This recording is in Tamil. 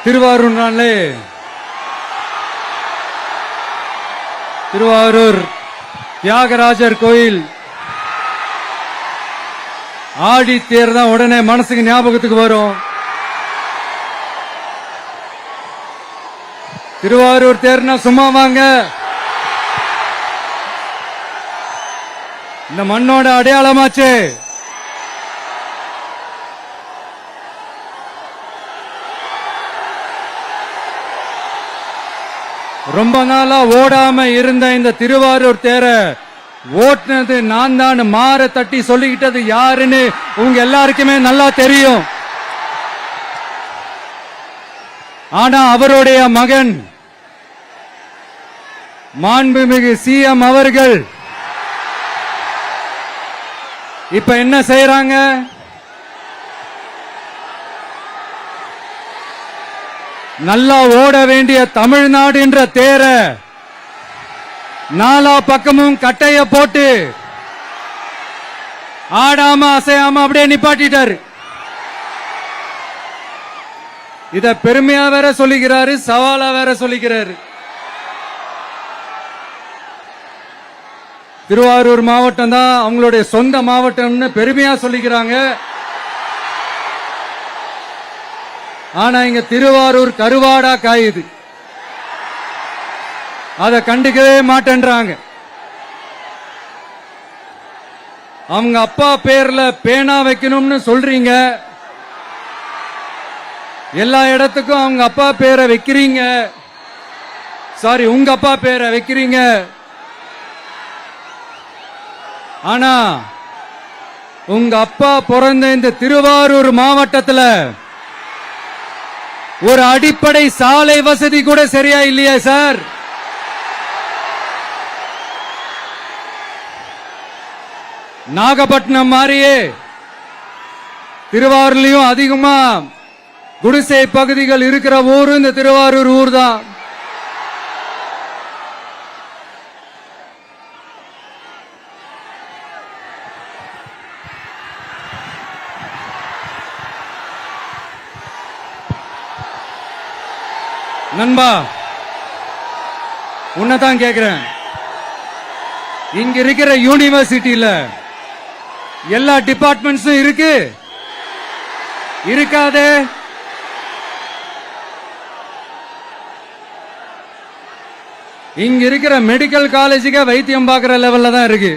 திருவாரூர்னாலே திருவாரூர் தியாகராஜர் கோயில் ஆடி தேர் தான் உடனே மனசுக்கு ஞாபகத்துக்கு வரும். திருவாரூர் தேர்னா சும்மா வாங்க, இந்த மண்ணோட அடையாளமாச்சு. ரொம்ப நாளா ஓடாம இருந்த இந்த திருவாரூர் தேர ஓட்டுனது நான் தான் மாற தட்டி சொல்லிக்கிட்டது யாருன்னு உங்க எல்லாருக்குமே நல்லா தெரியும். ஆனா அவருடைய மகன் மாண்புமிகு சிஎம் அவர்கள் இப்ப என்ன செய்யறாங்க? நல்லா ஓட வேண்டிய தமிழ்நாடு என்ற தேர நாலா பக்கமும் கட்டைய போட்டு ஆடாம அசையாம அப்படியே நிப்பாட்டிட்டாரு. இத பெருமையா வேற சொல்லிக்கிறாரு, சவாலா வேற சொல்லிக்கிறாரு. திருவாரூர் மாவட்டம் தான் அவங்களுடைய சொந்த மாவட்டம்னு பெருமையா சொல்லிக்கிறாங்க. ஆனா இங்க திருவாரூர் கருவாடா காயுது, அதை கண்டுக்கவே மாட்டேன்றாங்க. அவங்க அப்பா பேர்ல பேனா வைக்கணும்னு சொல்றீங்க, எல்லா இடத்துக்கும் அவங்க அப்பா பேரை வைக்கிறீங்க, சாரி உங்க அப்பா பேரை வைக்கிறீங்க. ஆனா உங்க அப்பா பிறந்த இந்த திருவாரூர் மாவட்டத்தில் ஒரு அடிப்படை சாலை வசதி கூட சரியா இல்லையா சார்? நாகப்பட்டினம் மாதிரியே திருவாரூர்லயும் அதிகமா குடிசை பகுதிகள் இருக்கிற ஊர் இந்த திருவாரூர் ஊர் தான். நண்பா, உன்னதான் கேக்குறேன், இங்க இருக்கிற யூனிவர்சிட்டியில எல்லா டிபார்ட்மெண்ட்ஸும் இருக்கு இருக்காதே? இங்க இருக்கிற மெடிக்கல் காலேஜுக்கு வைத்தியம் பார்க்கிற லெவல்ல தான் இருக்கு.